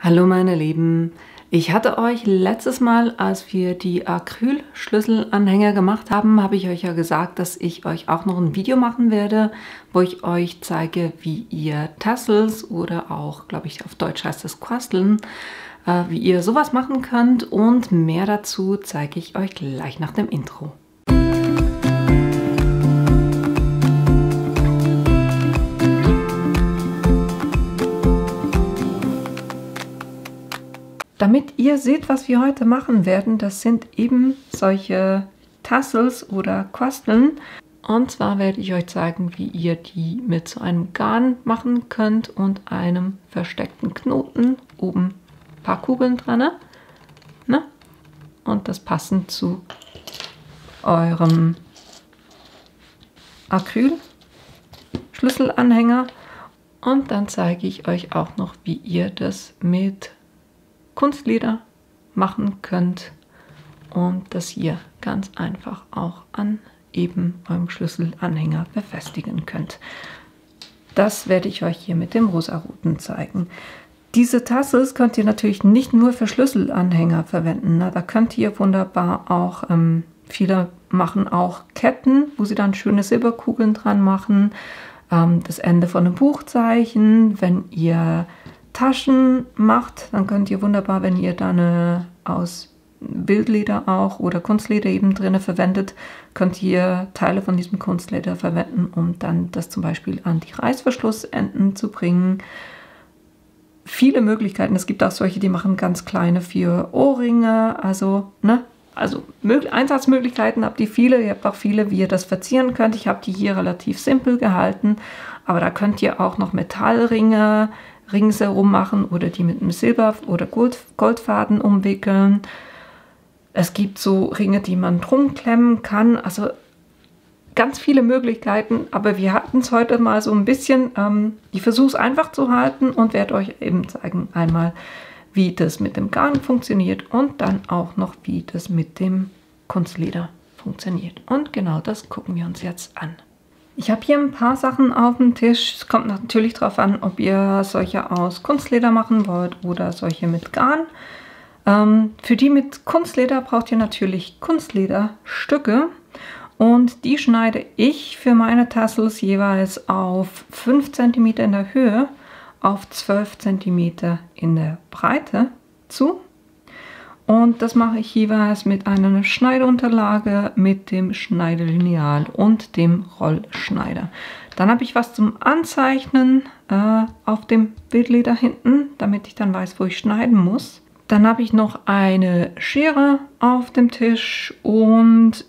Hallo meine Lieben, ich hatte euch letztes Mal, als wir die Acrylschlüsselanhänger gemacht haben, habe ich euch ja gesagt, dass ich euch auch noch ein Video machen werde, wo ich euch zeige, wie ihr Tassels oder auch, glaube ich, auf Deutsch heißt es Quasteln, wie ihr sowas machen könnt, und mehr dazu zeige ich euch gleich nach dem Intro. Damit ihr seht, was wir heute machen werden, das sind eben solche Tassels oder Quasteln. Und zwar werde ich euch zeigen, wie ihr die mit so einem Garn machen könnt und einem versteckten Knoten. Oben ein paar Kugeln dran. Ne? Und das passend zu eurem Acrylschlüsselanhänger. Und dann zeige ich euch auch noch, wie ihr das mit Kunstleder machen könnt und das hier ganz einfach auch an eben eurem Schlüsselanhänger befestigen könnt. Das werde ich euch hier mit dem rosaroten zeigen. Diese Tassels könnt ihr natürlich nicht nur für Schlüsselanhänger verwenden. Da könnt ihr wunderbar auch, viele machen auch Ketten, wo sie dann schöne Silberkugeln dran machen. Das Ende von einem Buchzeichen, wenn ihr Taschen macht, dann könnt ihr wunderbar, wenn ihr da eine aus Wildleder auch oder Kunstleder eben drin verwendet, könnt ihr Teile von diesem Kunstleder verwenden, um dann das zum Beispiel an die Reißverschlussenden zu bringen. Viele Möglichkeiten. Es gibt auch solche, die machen ganz kleine für Ohrringe, also Einsatzmöglichkeiten habt ihr viele. Ihr habt auch viele, wie ihr das verzieren könnt. Ich habe die hier relativ simpel gehalten, aber da könnt ihr auch noch Metallringe ringsherum machen oder die mit einem Silber- oder Goldfaden umwickeln. Es gibt so Ringe, die man drum klemmen kann. Also ganz viele Möglichkeiten, aber wir hatten es heute mal so ein bisschen, ich versuche es einfach zu halten und werde euch eben zeigen einmal, wie das mit dem Garn funktioniert und dann auch noch, wie das mit dem Kunstleder funktioniert. Und genau das gucken wir uns jetzt an. Ich habe hier ein paar Sachen auf dem Tisch. Es kommt natürlich darauf an, ob ihr solche aus Kunstleder machen wollt oder solche mit Garn. Für die mit Kunstleder braucht ihr natürlich Kunstlederstücke. Und die schneide ich für meine Tassels jeweils auf 5 cm in der Höhe, auf 12 cm in der Breite zu. Und das mache ich jeweils mit einer Schneideunterlage, mit dem Schneidelineal und dem Rollschneider. Dann habe ich was zum Anzeichnen auf dem Wildleder hinten, damit ich dann weiß, wo ich schneiden muss. Dann habe ich noch eine Schere auf dem Tisch und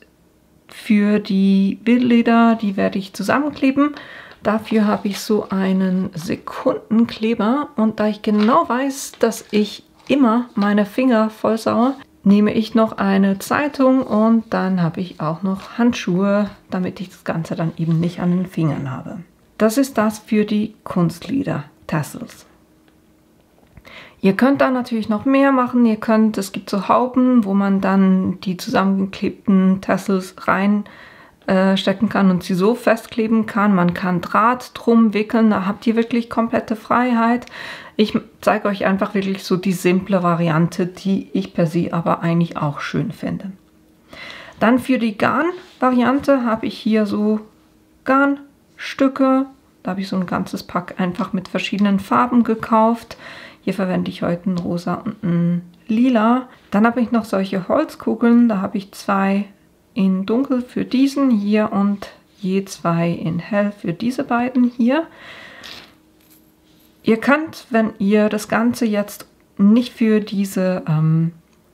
für die Wildleder, die werde ich zusammenkleben. Dafür habe ich so einen Sekundenkleber, und da ich genau weiß, dass ich immer meine Finger vollsaue, nehme ich noch eine Zeitung und dann habe ich auch noch Handschuhe, damit ich das Ganze dann eben nicht an den Fingern habe. Das ist das für die Kunstleder-Tassels. Ihr könnt da natürlich noch mehr machen. Es gibt so Hauben, wo man dann die zusammengeklebten Tassels reinstecken kann und sie so festkleben kann. Man kann Draht drum wickeln, da habt ihr wirklich komplette Freiheit. Ich zeige euch einfach wirklich so die simple Variante, die ich per se aber eigentlich auch schön finde. Dann für die Garn-Variante habe ich hier so Garnstücke. Da habe ich so ein ganzes Pack einfach mit verschiedenen Farben gekauft. Hier verwende ich heute einen rosa und einen lila. Dann habe ich noch solche Holzkugeln. Da habe ich 2 in dunkel für diesen hier und je 2 in hell für diese beiden hier. Ihr könnt, wenn ihr das Ganze jetzt nicht für diese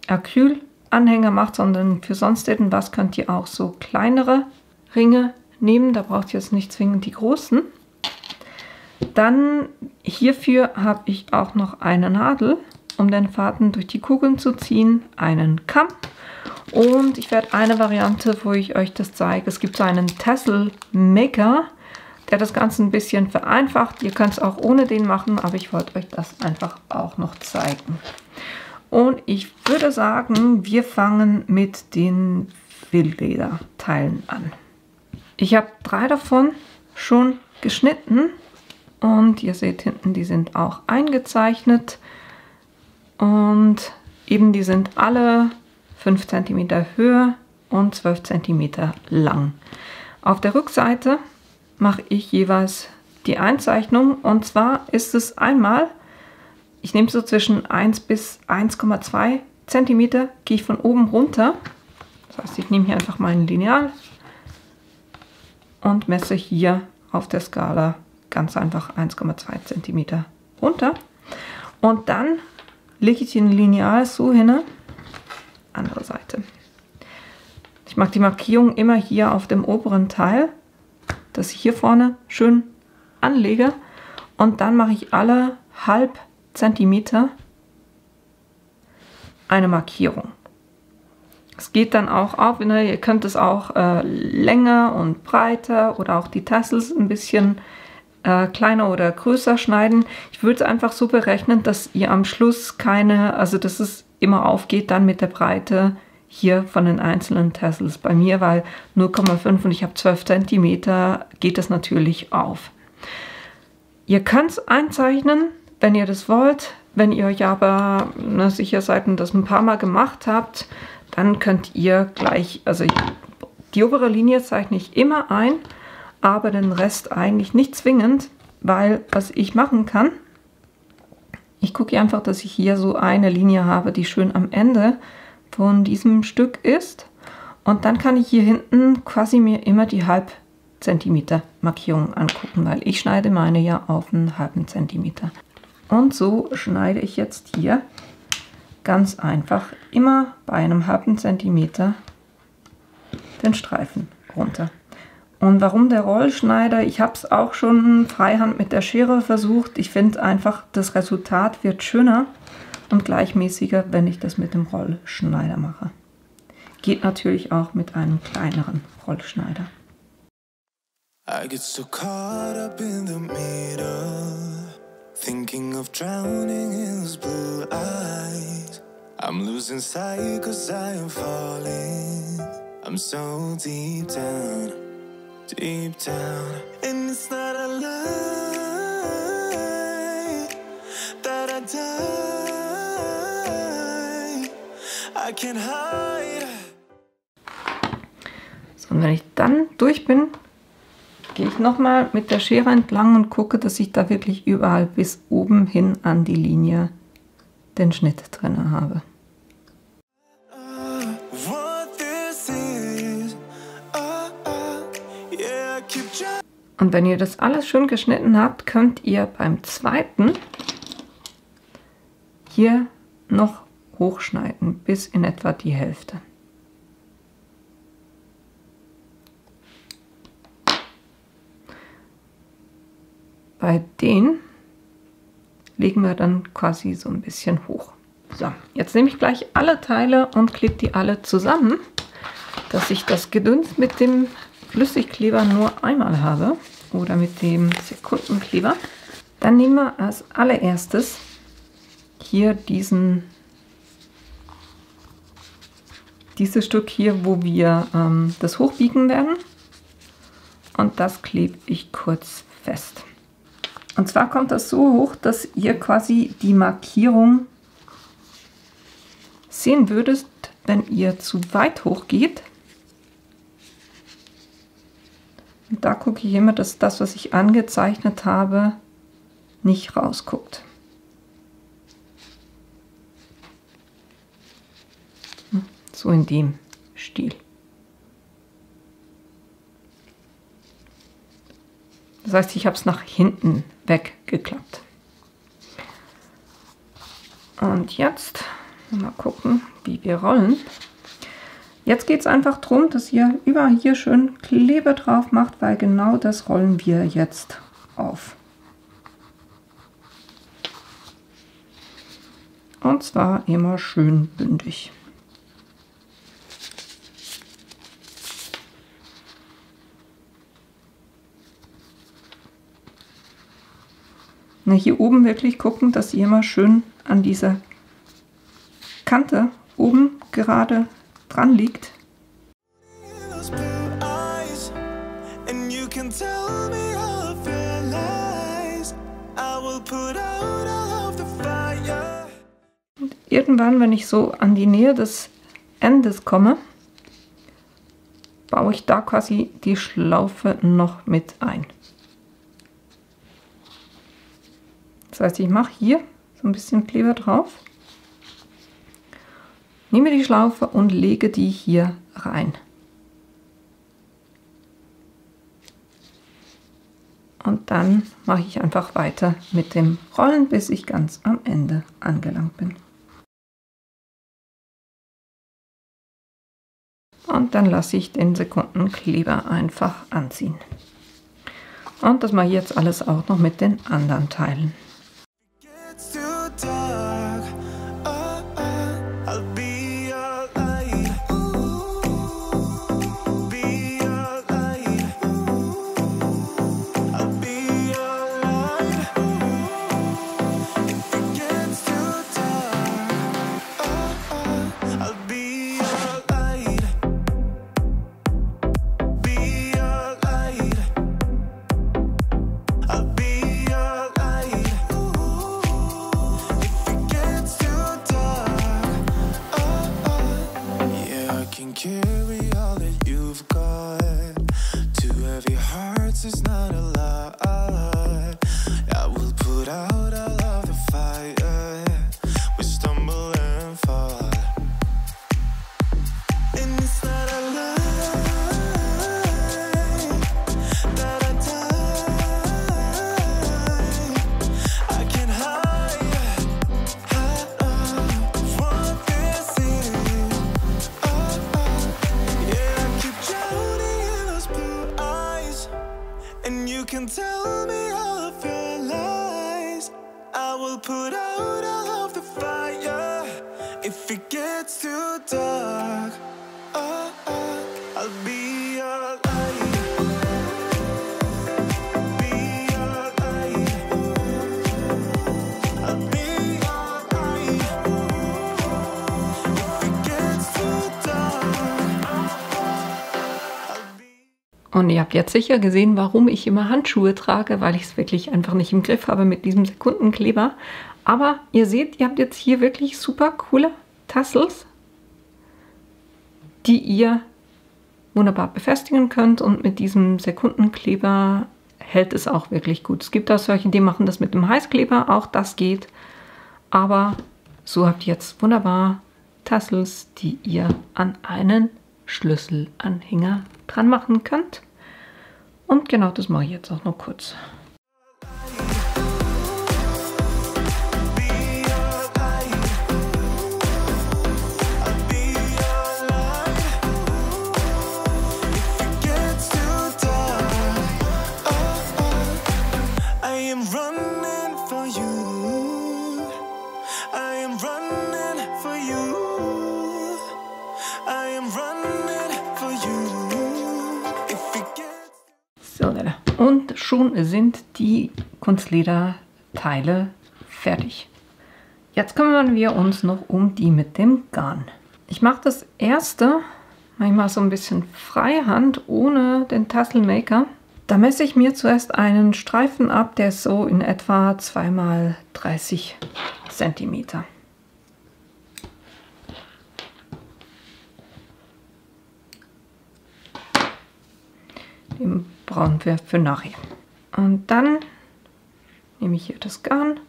Acrylanhänger macht, sondern für sonst irgendwas, könnt ihr auch so kleinere Ringe nehmen. Da braucht ihr jetzt nicht zwingend die großen. Dann hierfür habe ich auch noch eine Nadel, um den Faden durch die Kugeln zu ziehen, einen Kamm. Und ich werde eine Variante, wo ich euch das zeige. Es gibt so einen Tassel Maker, der das Ganze ein bisschen vereinfacht. Ihr könnt es auch ohne den machen, aber ich wollte euch das einfach auch noch zeigen. Und ich würde sagen, wir fangen mit den Wildlederteilen an. Ich habe 3 davon schon geschnitten und ihr seht hinten, die sind auch eingezeichnet. Und eben die sind alle 5 cm Höhe und 12 cm lang. Auf der Rückseite mache ich jeweils die Einzeichnung, und zwar ist es einmal, ich nehme so zwischen 1 bis 1,2 cm, gehe ich von oben runter. Das heißt, ich nehme hier einfach mein Lineal und messe hier auf der Skala ganz einfach 1,2 cm runter. Und dann lege ich den Lineal so hin, andere Seite. Ich mache die Markierung immer hier auf dem oberen Teil, dass ich hier vorne schön anlege, und dann mache ich alle halb Zentimeter eine Markierung. Es geht dann auch auf, ne? Ihr könnt es auch länger und breiter oder auch die Tassels ein bisschen kleiner oder größer schneiden. Ich würde es einfach so berechnen, dass ihr am Schluss keine, also dass es immer aufgeht dann mit der Breite hier von den einzelnen Tassels. Bei mir, weil 0,5 und ich habe 12 cm, geht es natürlich auf. Ihr könnt es einzeichnen, wenn ihr das wollt. Wenn ihr euch aber sicher seid und das ein paar Mal gemacht habt, dann könnt ihr gleich, also die obere Linie zeichne ich immer ein, aber den Rest eigentlich nicht zwingend, weil was ich machen kann, ich gucke einfach, dass ich hier so eine Linie habe, die schön am Ende von diesem Stück ist, und dann kann ich hier hinten quasi mir immer die halb Zentimeter Markierung angucken, weil ich schneide meine ja auf einen halben Zentimeter. Und so schneide ich jetzt hier ganz einfach immer bei einem halben Zentimeter den Streifen runter. Und warum der Rollschneider? Ich habe es auch schon freihand mit der Schere versucht. Ich finde einfach, das Resultat wird schöner und gleichmäßiger, wenn ich das mit dem Rollschneider mache. Geht natürlich auch mit einem kleineren Rollschneider. I get so caught up in the middle, thinking of drowning in those blue eyes. I'm losing sight 'cause I am falling. I'm so deep down, and it's not a lie that I die. I can't hide. So, und wenn ich dann durch bin, gehe ich nochmal mit der Schere entlang und gucke, dass ich da wirklich überall bis oben hin an die Linie den Schnitt drin habe. Und wenn ihr das alles schön geschnitten habt, könnt ihr beim zweiten hier noch hochschneiden bis in etwa die Hälfte. Bei denen legen wir dann quasi so ein bisschen hoch. So, jetzt nehme ich gleich alle Teile und klebe die alle zusammen, dass ich das Gedöns mit dem Flüssigkleber nur einmal habe oder mit dem Sekundenkleber. Dann nehmen wir als allererstes hier dieses Stück hier, wo wir das hochbiegen werden, und das klebe ich kurz fest. Und zwar kommt das so hoch, dass ihr quasi die Markierung sehen würdet, wenn ihr zu weit hoch geht. Und da gucke ich immer, dass das, was ich angezeichnet habe, nicht rausguckt. So in dem Stil. Das heißt, ich habe es nach hinten weggeklappt. Und jetzt mal gucken, wie wir rollen. Jetzt geht es einfach darum, dass ihr überall hier schön Kleber drauf macht, weil genau das rollen wir jetzt auf. Und zwar immer schön bündig. Na, hier oben wirklich gucken, dass ihr immer schön an dieser Kante oben gerade dran liegt. Und irgendwann, wenn ich so an die Nähe des Endes komme, baue ich da quasi die Schlaufe noch mit ein. Das heißt, ich mache hier so ein bisschen Kleber drauf, nehme die Schlaufe und lege die hier rein. Und dann mache ich einfach weiter mit dem Rollen, bis ich ganz am Ende angelangt bin. Und dann lasse ich den Sekundenkleber einfach anziehen. Und das mache ich jetzt alles auch noch mit den anderen Teilen. Can tell me all of your lies. I will put out all of the fire. If it gets too dark, I'll be your light. Be your light. I'll be your light. If it gets too dark, I'll be. Und ihr habt jetzt sicher gesehen, warum ich immer Handschuhe trage, weil ich es wirklich einfach nicht im Griff habe mit diesem Sekundenkleber. Aber ihr seht, ihr habt jetzt hier wirklich super coole Tassels, die ihr wunderbar befestigen könnt. Und mit diesem Sekundenkleber hält es auch wirklich gut. Es gibt auch solche, die machen das mit dem Heißkleber, auch das geht. Aber so habt ihr jetzt wunderbar Tassels, die ihr an einen Schlüsselanhänger dran machen könnt. Und genau das mache ich jetzt auch noch kurz. Und schon sind die Kunstlederteile fertig. Jetzt kümmern wir uns noch um die mit dem Garn. Ich mache das erste manchmal so ein bisschen freihand ohne den Tasselmaker. Da messe ich mir zuerst einen Streifen ab, der ist so in etwa 2 x 30 cm. Den brauchen wir für nachher. Und dann nehme ich hier das Garn.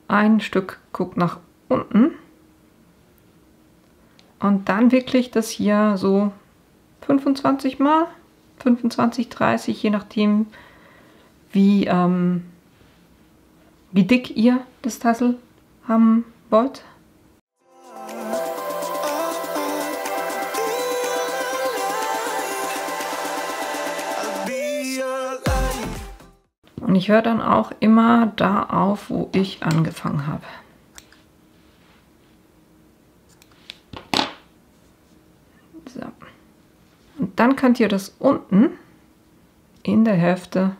Ein Stück guckt nach unten. Und dann wickle ich das hier so 25 Mal, 25, 30, je nachdem, wie dick ihr das Tassel haben wollt. Und ich höre dann auch immer da auf, wo ich angefangen habe. So. Und dann könnt ihr das unten in der Hälfte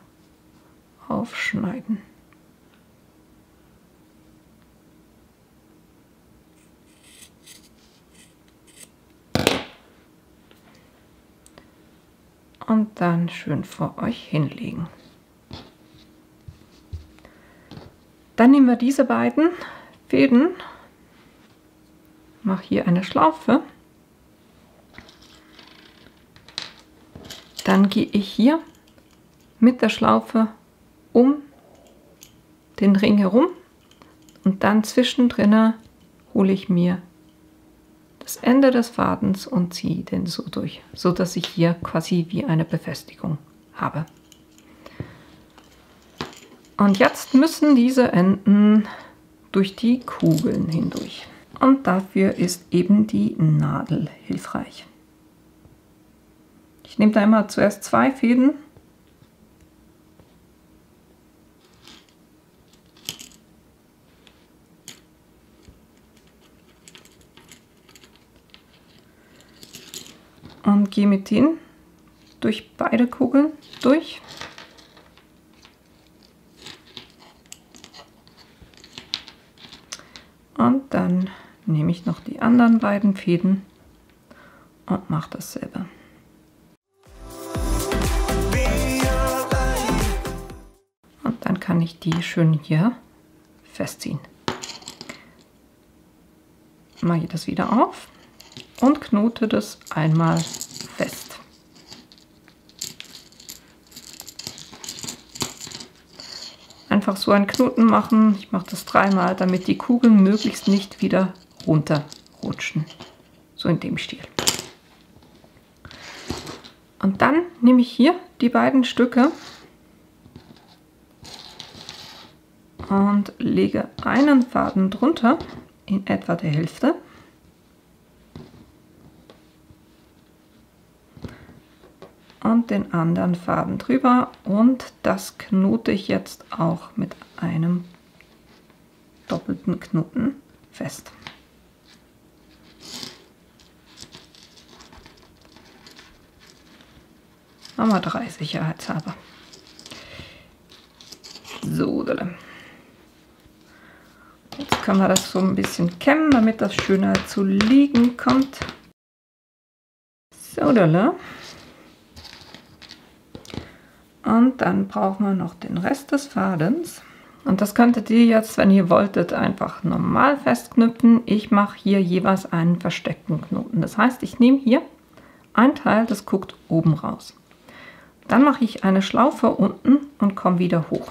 aufschneiden. Und dann schön vor euch hinlegen. Dann nehmen wir diese beiden Fäden mache hier eine Schlaufe. Dann gehe ich hier mit der Schlaufe um den Ring herum und dann zwischendrin hole ich mir das Ende des Fadens und ziehe den so durch, so dass ich hier quasi wie eine Befestigung habe. Und jetzt müssen diese Enden durch die Kugeln hindurch. Und dafür ist eben die Nadel hilfreich. Ich nehme da immer zuerst 2 Fäden. Und gehe mit denen durch beide Kugeln durch. Und dann nehme ich noch die anderen beiden Fäden und mache dasselbe. Und dann kann ich die schön hier festziehen. Mache ich das wieder auf und knote das einmal fest. Einfach so einen Knoten machen. Ich mache das 3-mal, damit die Kugeln möglichst nicht wieder runterrutschen. So in dem Stil. Und dann nehme ich hier die beiden Stücke und lege einen Faden drunter, in etwa der Hälfte. Und den anderen Faden drüber und das knote ich jetzt auch mit einem doppelten Knoten fest. Machen wir 3 sicherheitshalber. So, jetzt können wir das so ein bisschen kämmen, damit das schöner zu liegen kommt. So, und dann brauchen wir noch den Rest des Fadens. Und das könntet ihr jetzt, wenn ihr wolltet, einfach normal festknüpfen. Ich mache hier jeweils einen versteckten Knoten. Das heißt, ich nehme hier ein Teil, das guckt oben raus. Dann mache ich eine Schlaufe unten und komme wieder hoch.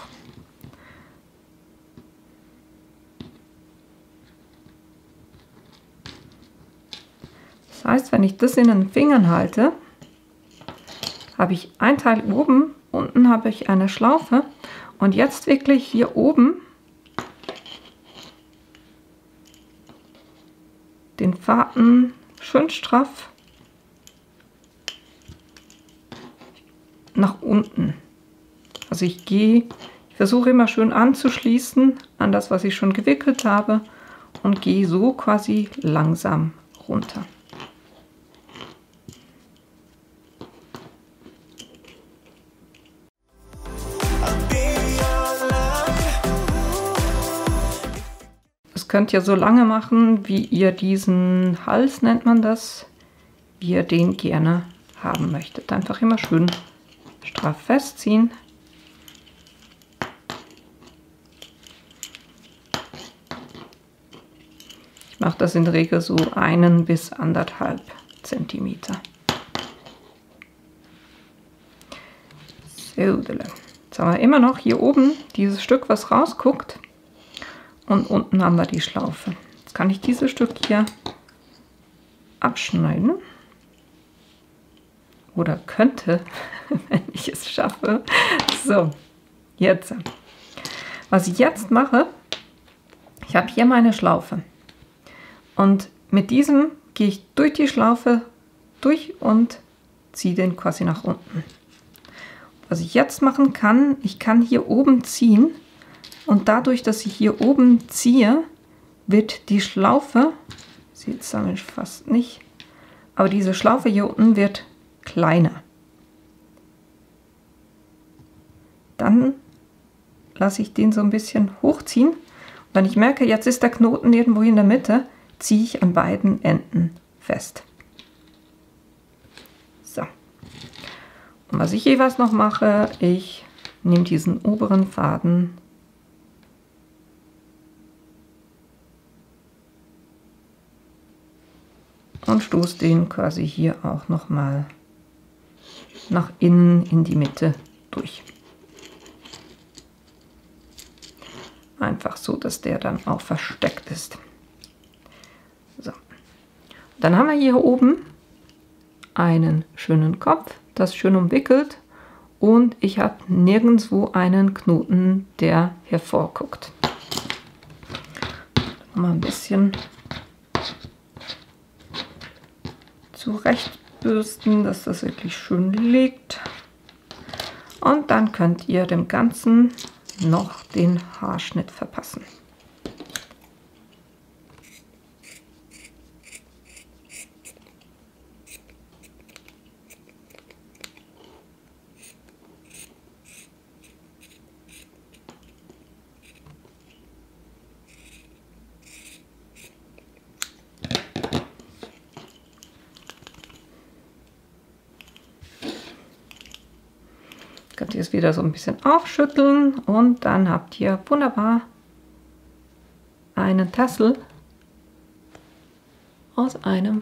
Das heißt, wenn ich das in den Fingern halte, habe ich ein Teil oben, unten habe ich eine Schlaufe und jetzt wirklich hier oben den Faden schön straff nach unten. Also ich versuche immer schön anzuschließen an das, was ich schon gewickelt habe und gehe so quasi langsam runter. Könnt ihr so lange machen, wie ihr diesen Hals, nennt man das, wie ihr den gerne haben möchtet. Einfach immer schön straff festziehen. Ich mache das in der Regel so 1 bis 1,5 Zentimeter. So, jetzt haben wir immer noch hier oben dieses Stück, was rausguckt. Und unten haben wir die Schlaufe. Jetzt kann ich dieses Stück hier abschneiden. Oder könnte, wenn ich es schaffe. So, jetzt. Was ich jetzt mache, ich habe hier meine Schlaufe. Und mit diesem gehe ich durch die Schlaufe durch und ziehe den quasi nach unten. Was ich jetzt machen kann, ich kann hier oben ziehen. Und dadurch, dass ich hier oben ziehe, wird die Schlaufe, sieht es damit fast nicht, aber diese Schlaufe hier unten wird kleiner. Dann lasse ich den so ein bisschen hochziehen. Und wenn ich merke, jetzt ist der Knoten irgendwo in der Mitte, ziehe ich an beiden Enden fest. So. Und was ich jeweils noch mache, ich nehme diesen oberen Faden und stoße den quasi hier auch nochmal nach innen in die Mitte durch. Einfach so, dass der dann auch versteckt ist. So. Dann haben wir hier oben einen schönen Kopf, das schön umwickelt, und ich habe nirgendwo einen Knoten, der hervorguckt. Mal ein bisschen zurechtbürsten, dass das wirklich schön liegt. Und dann könnt ihr dem Ganzen noch den Haarschnitt verpassen. Könnt ihr es wieder so ein bisschen aufschütteln und dann habt ihr wunderbar einen Tassel aus einem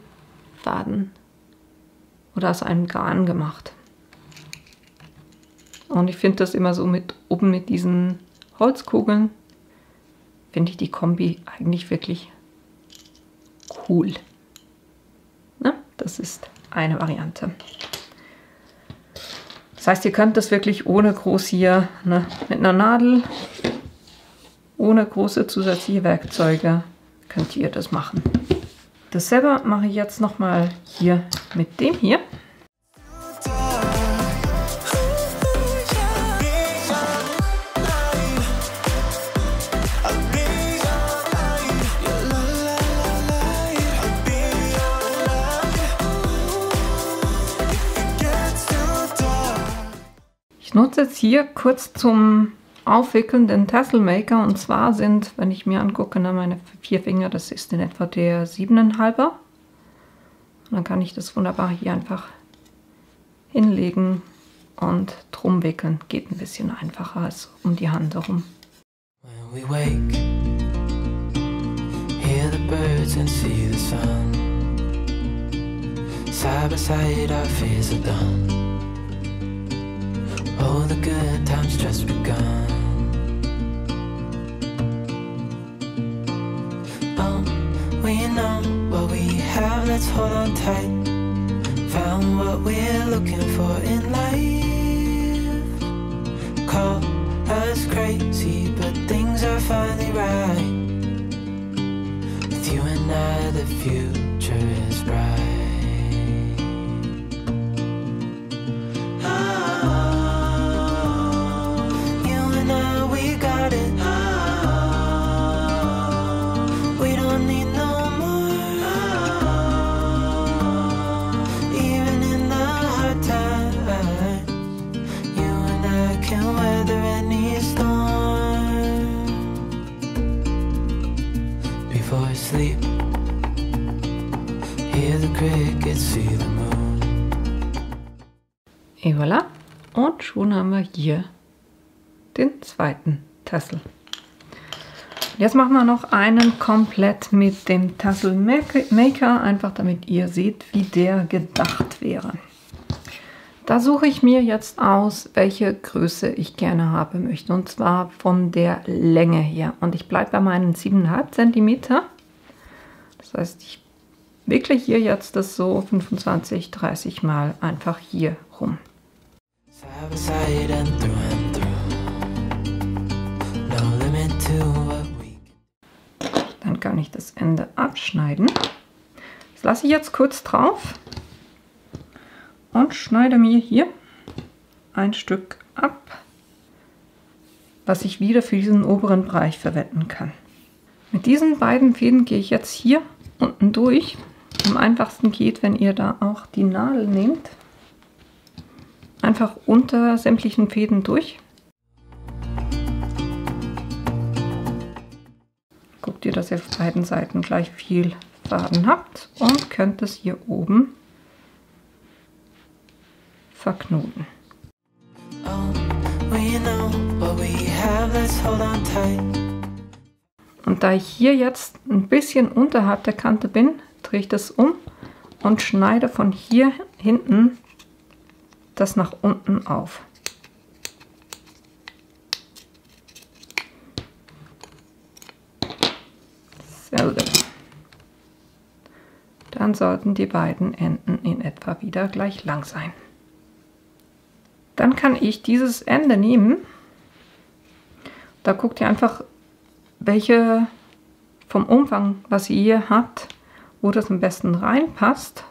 Faden oder aus einem Garn gemacht. Und ich finde das immer so mit oben mit diesen Holzkugeln, finde ich die Kombi eigentlich wirklich cool. Na, das ist eine Variante. Das heißt, ihr könnt das wirklich ohne groß hier, ne, mit einer Nadel, ohne große zusätzliche Werkzeuge, könnt ihr das machen. Dasselbe mache ich jetzt nochmal hier mit dem hier. Ich nutze jetzt hier kurz zum Aufwickeln den Tassel Maker, und zwar sind, wenn ich mir angucke, meine 4 Finger, das ist in etwa der 7,5er. Und dann kann ich das wunderbar hier einfach hinlegen und drum wickeln. Geht ein bisschen einfacher als um die Hand herum. When we wake, hear the birds and see the sun. Side by side our fears are done. Oh, the good times just begun. Oh, we know what we have, let's hold on tight. Found what we're looking for in life. Call us crazy, but things are finally right. With you and I, the future is bright. Et voilà. Und schon haben wir hier den zweiten Tassel. Jetzt machen wir noch einen komplett mit dem Tassel Maker, einfach damit ihr seht, wie der gedacht wäre. Da suche ich mir jetzt aus, welche Größe ich gerne haben möchte, und zwar von der Länge her. Und ich bleibe bei meinen 7,5 cm. Das heißt, ich wickle hier jetzt das so 25, 30 Mal einfach hier rum. Dann kann ich das Ende abschneiden. Das lasse ich jetzt kurz drauf und schneide mir hier ein Stück ab, was ich wieder für diesen oberen Bereich verwenden kann. Mit diesen beiden Fäden gehe ich jetzt hier unten durch. Am einfachsten geht, wenn ihr da auch die Nadel nehmt. Einfach unter sämtlichen Fäden durch. Guckt ihr, dass ihr auf beiden Seiten gleich viel Faden habt und könnt es hier oben verknoten. Und da ich hier jetzt ein bisschen unterhalb der Kante bin, drehe ich das um und schneide von hier hinten das nach unten auf. Sehr gut. Dann sollten die beiden Enden in etwa wieder gleich lang sein. Dann kann ich dieses Ende nehmen. Da guckt ihr einfach, welche vom Umfang, was ihr hier habt, wo das am besten reinpasst.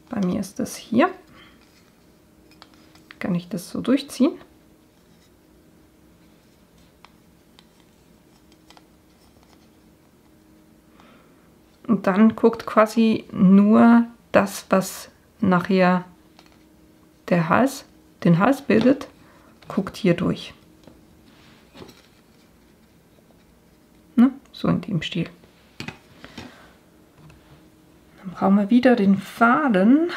Bei mir ist das hier. Kann ich das so durchziehen. Und dann guckt quasi nur das, was nachher den Hals bildet, guckt hier durch. Ne? So in dem Stil. Dann brauchen wir wieder den Faden.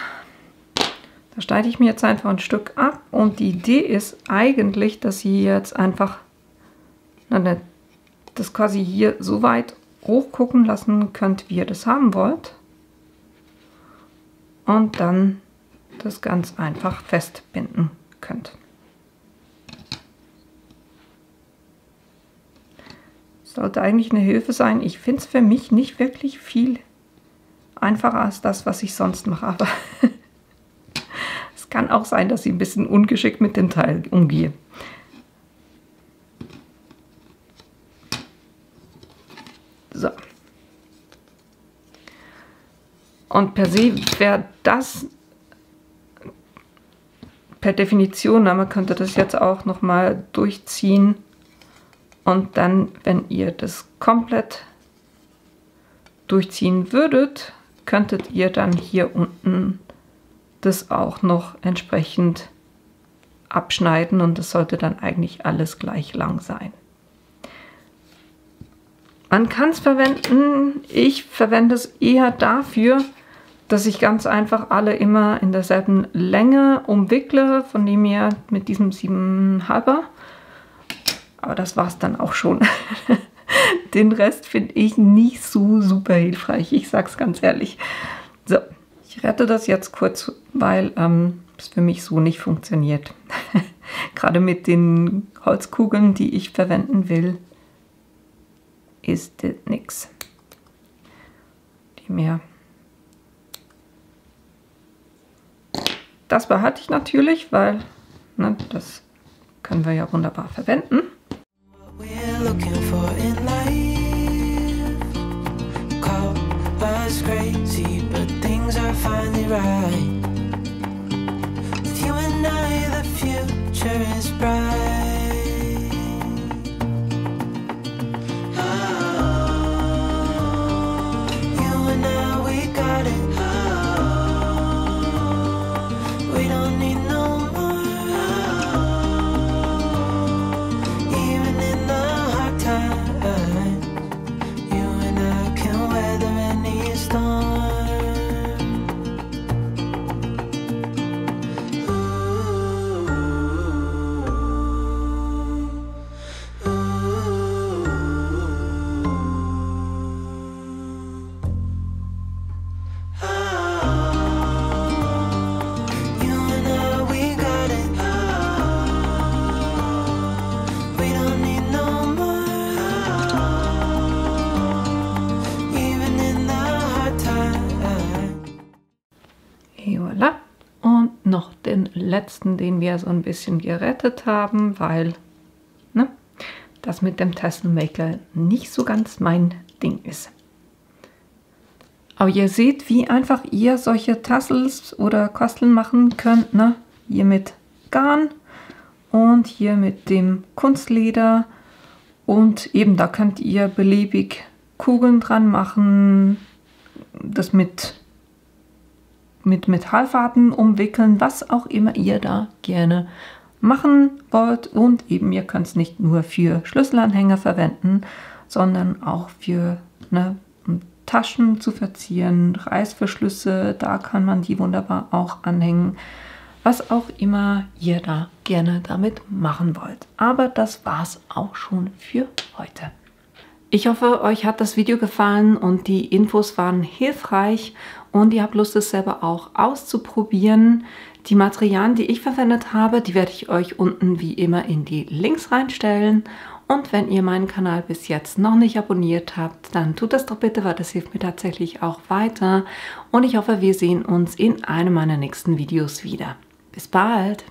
Da schneide ich mir jetzt einfach ein Stück ab und die Idee ist eigentlich, dass ihr jetzt einfach das quasi hier so weit hochgucken lassen könnt, wie ihr das haben wollt. Und dann das ganz einfach festbinden könnt. Sollte eigentlich eine Hilfe sein. Ich finde es für mich nicht wirklich viel einfacher als das, was ich sonst mache. Aber es kann auch sein, dass ich ein bisschen ungeschickt mit dem Teil umgehe. So. Und per se wäre das per Definition, man könnte das jetzt auch noch mal durchziehen und dann, wenn ihr das komplett durchziehen würdet, könntet ihr dann hier unten das auch noch entsprechend abschneiden und das sollte dann eigentlich alles gleich lang sein. Man kann es verwenden, ich verwende es eher dafür, dass ich ganz einfach alle immer in derselben Länge umwickle, von dem her mit diesem 7,5er. Aber das war es dann auch schon. Den Rest finde ich nicht so super hilfreich, ich sag's ganz ehrlich. So, ich rette das jetzt kurz, weil es für mich so nicht funktioniert. Gerade mit den Holzkugeln, die ich verwenden will, ist das nix. Die mehr. Das behalte ich natürlich, weil das können wir ja wunderbar verwenden. Und noch den letzten, den wir so ein bisschen gerettet haben, weil das mit dem Tasselmaker nicht so ganz mein Ding ist. Aber ihr seht, wie einfach ihr solche Tassels oder Kosteln machen könnt. Hier mit Garn und hier mit dem Kunstleder. Und eben da könnt ihr beliebig Kugeln dran machen, das mit Metallfaden umwickeln, was auch immer ihr da gerne machen wollt. Und eben ihr könnt es nicht nur für Schlüsselanhänger verwenden, sondern auch für Taschen zu verzieren, Reißverschlüsse, da kann man die wunderbar auch anhängen. Was auch immer ihr da gerne damit machen wollt. Aber das war's auch schon für heute. Ich hoffe, euch hat das Video gefallen und die Infos waren hilfreich und ihr habt Lust, es selber auch auszuprobieren. Die Materialien, die ich verwendet habe, die werde ich euch unten wie immer in die Links reinstellen. Und wenn ihr meinen Kanal bis jetzt noch nicht abonniert habt, dann tut das doch bitte, weil das hilft mir tatsächlich auch weiter. Und ich hoffe, wir sehen uns in einem meiner nächsten Videos wieder. Bis bald!